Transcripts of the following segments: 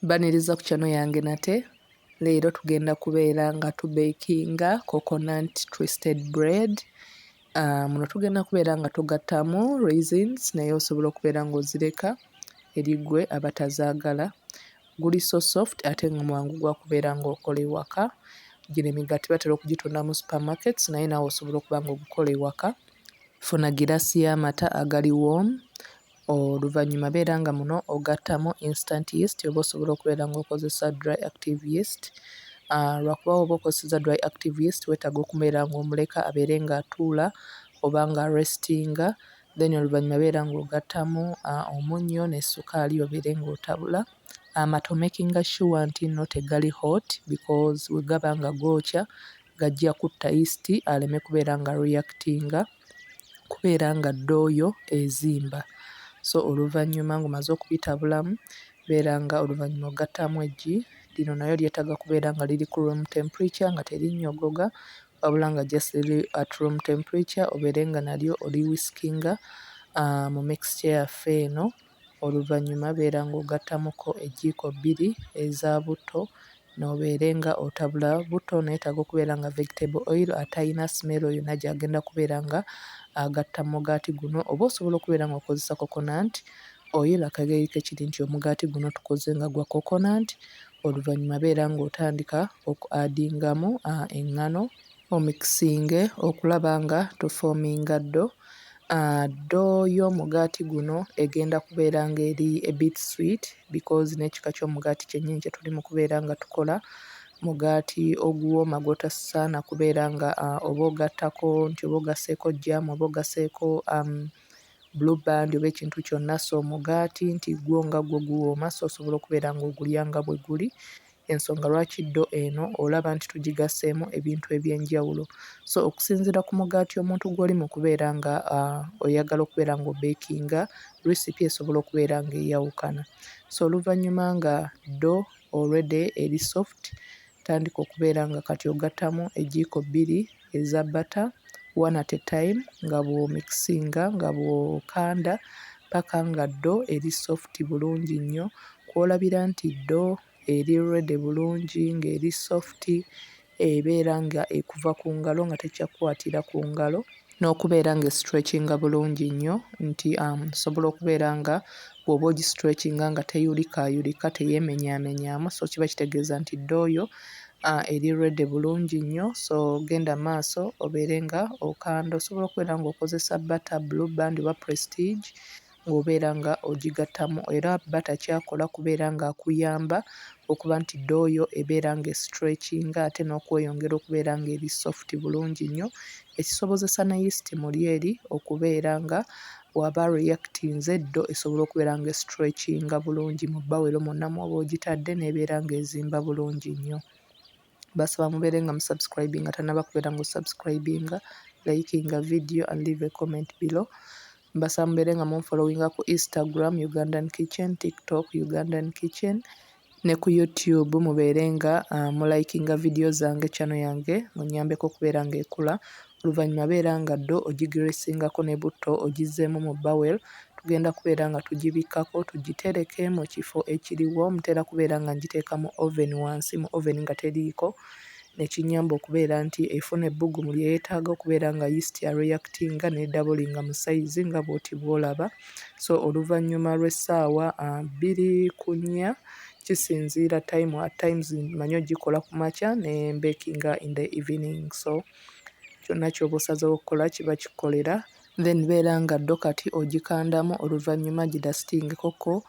Baniriza ku channel yange nate. Leero tugenda kubeera nga tubakinga coconut twisted bread. Muno tugenda kubeera nga tugattamu raisins naye osobola okubeera ng'ozireka erigwe abatazaagala. Guli so soft ate nga mwangu gwa kubeera ng'okola ewaka. Gino emigaati batera okugitunda mu supermarkets naye naawe osobola okuba ng'ogukola ewaka. Funa girasi y'amata agali warm. Oluvannyuma beera nga muno ogattamu instant yeast oba osobola okubeera ng'okozesa dry active yeast. Lwakuba oba okozesa dry active yeast weetaaga okubeera ng'omuleka abeere ng'atuula oba nga restinga, then oluvannyuma beera ng'ogattamu omunnyo ne ssukaali obeere ng'otabula. Amata makinga sure nti nno tegali hot because bwe gaba nga gookya gajja kutta yeast aleme kubeera nga reactinga kubeera nga ddooyo ezimba. So oluvannyuma ng'omaze okubitabulamu beera nga oluvannyuma ogattamu eggi. Lino nalyo lyetaaga kubeera nga liri ku room temperature nga terinnyogoga wabula nga just liri at room temperature, obeere nga nalyo oli whiskinga mu mixture yaffe eno. Oluvannyuma beera ng'ogattamuko eggiiko 2 eza butto n'obeere nga otabula. Butto neetaaga okubeera nga vegetable oil atalina smell yonna gy'agenda kubeera nga agatta mu mugaati guno, oba osobola okubeera ng'okozesa coconut oil akageeri ke kiri nti omugaati guno tukoze nga gwa coconut. Oluvannyuma beera ng'otandika okuadingamu eŋŋano omikisinge okulaba nga tofoominga ddo. Ddo y'omugaati guno egenda kubeera ng'eri a bit sweet because n'ekika ky'omugaati kyennyini kye tuli mu kubeera nga tukola mugaati oguwooma gw'otasaana kubeera nga oba ogattako nti oba ogasseeko jjaamu oba ogasseeko blue band oba ekintu kyonna, so omugaati nti gwo nga gwo guwooma so osobola okubeera ng'ogulya nga bwe guli. Ensonga lwaki ddo eno olaba nti tugigasseemu ebintu eby'enjawulo. So okusinziira ku mugaati omuntu gw'oli mu kubeera nga oyagala okubeera ng'obekinga, recipe esobola okubeera ng'eyawukana. So oluvannyuma nga ddo already eri soft, tandika okubeera nga kati ogattamu eggiiko 2 eza butter one at a time nga bw'omikisinga nga bw'okanda paka nga ddo eri soft bulungi nnyo. Kw'olabira nti ddo eri ready bulungi ng'eri soft ebeera nga ekuva ku ngalo nga tekyakkwatira ku ngalo n'okubeera ng'estretchinga bulungi nnyo nti osobola okubeera nga bw'oba ogistretchinga nga teyulikaayulika teyeemenyaamenyaamu, so kiba kitegeeza nti ddo oyo eri ready bulungi nnyo. So genda maaso obeere nga okanda. Osobola okubeera ng'okozesa butter blue band oba prestige ng'obeera nga ogigattamu, era butter kyakola kubeera ng'akuyamba okuba nti ddo oyo ebeera ng'estretchinga ate n'okweyongera okubeera ng'eri soft bulungi nnyo, ekisobozesa ne yeast muli eri okubeera nga bw'aba reactinze ddo esobola okubeera ng'estretchinga bulungi mu bbawero mwonna mw'oba ogitadde n'ebeera ng'ezimba bulungi nnyo. Basaba mubeere nga musubscribinga tannaba kubeera ng'osubscribinga, likinga video and leave a comment below. Mbasaba mubeere nga munfollowinga ku Instagram Ugandan Kitchen, TikTok Ugandan Kitchen ne ku YouTube mubeere nga mulikinga video zange channel yange munyambeko okubeera ng'ekula. Oluvannyuma beera nga ddo ogigresingako ne butto ogizzeemu mu bawel. Tugenda kubeera nga tugibikkako tugitereke mu kifo ekiriwo. Mutera kubeera nga ngiteeka mu oven wansi, mu oven nga teriiko, nekinyamba okubeera nti efuna ebbugumu lye yeetaaga okubeera nga yeast ya reactinga n'eddabulinga mu sayizi nga bw'oti bw'olaba. So oluvannyuma lw'essaawa 2 ku 4 kisinziira time, at times mmanyi ogikola ku makya ne mbekinga in the evening. So kyonna ky'oba osazeewo okukola kiba kikolera. Then beera nga ddo kati ogikandamu, oluvannyuma gidasitingekoko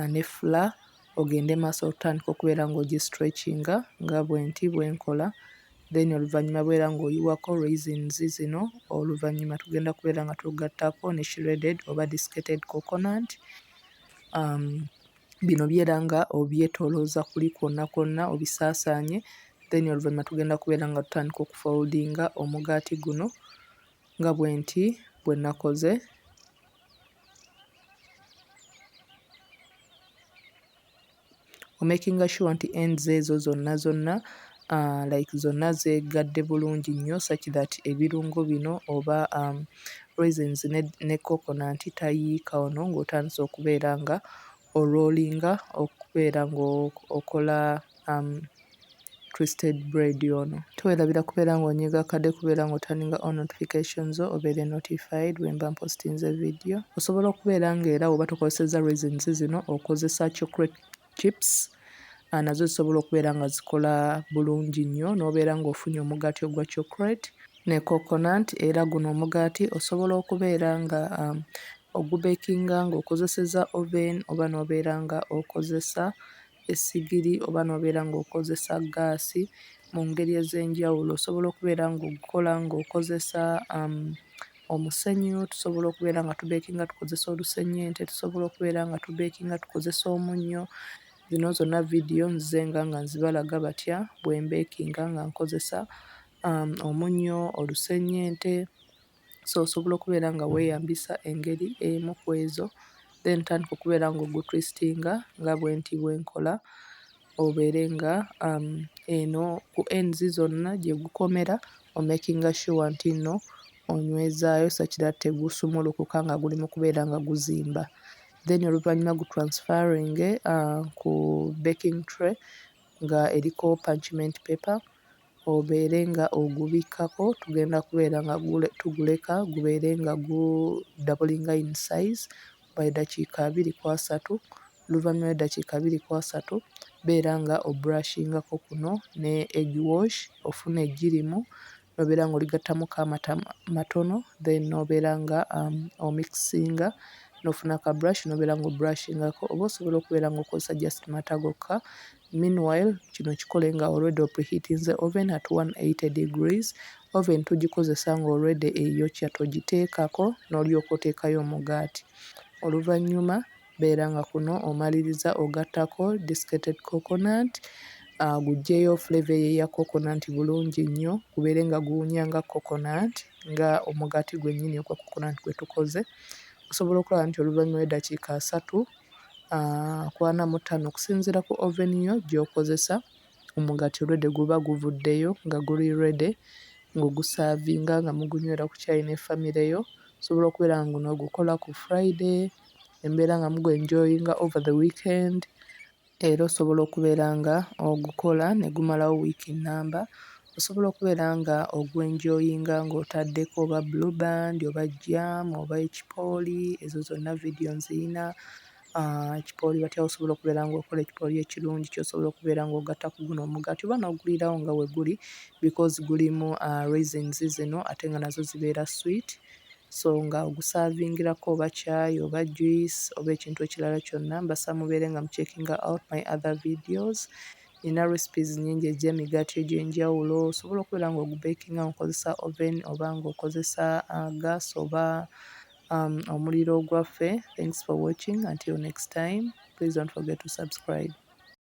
ne flour ogende maaso otandika okubeera ng'ogistretchinga nga bwenti bwenkola. Then oluvannyuma beera ng'oyiwako raisins zino, oluvannyuma tugenda kubeera nga tugattako ne shredded oba desiccated coconut. Bino byera nga obyetoolooza kuli kwonna kwonna obisaasaanye. Then oluvannyuma tugenda kubeera nga tutandika okufoldinga omugaati guno nga bwenti bwe nakoze. Omakinga sure nti ends ezo zonna like zonna zeegadde bulungi nnyo such that ebirungo bino oba raisins ne coconut tayiika ono ng'otandise okubeera nga orollinga kubeera ng'okola twisted bread ono. Teweerabira kubeera ng'onyiga kadde kubeera ng'otaninga on notifications obeere notified bwe mba mpostinze video. Osobola okubeera ng'era oba tukozesezza raisins zino okozesa chocolate chips nazo zisobola okubeera nga zikola bulungi nnyo n'obeera ng'ofunye omugaati ogwa chocolate ne coconut. Era guno omugaati osobola okubeera nga ogubekinga ng'okozesezza oven oba n'obeera nga okozesa essigiri oba n'obeera ng'okozesa gaasi mu ngeri ez'enjawulo. Osobola okubeera ng'ogukola ng'okozesa omusenyu, tusobola okubeera nga tubeekinga tukozesa olusennyente, tusobola okubeera nga tubeekinga tukozesa omunnyo. Zino zonna vidiyo nzizenga nga nzibalaga batya bwe mbeekinga nga nkozesa omunnyo, olusennyente. So osobola okubeera nga weeyambisa engeri emu ku ezo then tandika okubeera ng'ogutwistinga nga bwe nkola obeere nga eno ku ends zonna gye gukomera omakinga sure nti nno onywezaayo sakira tegusumulukuka nga guli mu kubeera nga guzimba. Then oluvannyuma gutransferring ku baking tray nga eriko parchment paper obeere nga ogubikkako. Tugenda kubeera nga tuguleka gubeere nga gudabulinga in size by eddakiika 2-3. Oluvannyuma lw'eddakiika 2-3 beera nga obrushingako kuno ne egg wash ofuna eggirimu n'obeera ng'oligattamuko amata matono then n'obeera nga omixinga n'ofuna ka brush n'obeera ng'obrushingako oba osobola okubeera ng'okozesa just mata gokka. Meanwhile kino kikole nga already preheatinze oven at 180 degrees. Oven tugikozesa nga already eyokya, togiteekako n'olyoka oteekayo omugaati. Oluvannyuma beera nga kuno omaliriza ogattako desiccated coconut guggyeyo flavour eya coconut bulungi nnyo gubeere nga guwunya nga coconut nga omugaati gwennyini ogwa coconut gwe tukoze. Osobola okulaba nti oluvannyuma lw'eddakiika 3 45 okusinziira ku oven yo gy'okozesa omugaati already guba guvuddeyo nga guli ready ng'ogusaavinga nga mugunywera ku caayi ne famire yo. Osobola okubeera nga guno ogukola ku Friday embeera nga mugwenjoyinga over the weekend. Era osobola okubeera nga ogukola ne gumalawo wiiki nnamba. Osobola okubeera nga ogwenjoyinga ng'otaddeko oba blue band oba jam oba ekipooli. Ezo zonna vidiyo nziyina. Ekipooli batya osobola okubeera ng'okola ekipooli ekirungi ky'osobola okubeera ng'ogatta ku guno omugaati oba n'ogulirawo nga we guli because gulimu raisins zino ate nga nazo zibeera sweet. So nga ogusaavingirako oba caayi oba juice oba ekintu ekirala kyonna. Mbasa mubeere nga mucheckinga out my other videos. Nina recipes nnyingi egy'emigaati egy'enjawulo. Osobola okubeera ng'ogubeekinga ng'okozesa oven oba ng'okozesa gas oba omuliro ogwaffe. Thanks for watching. Until next time, please don't forget to subscribe.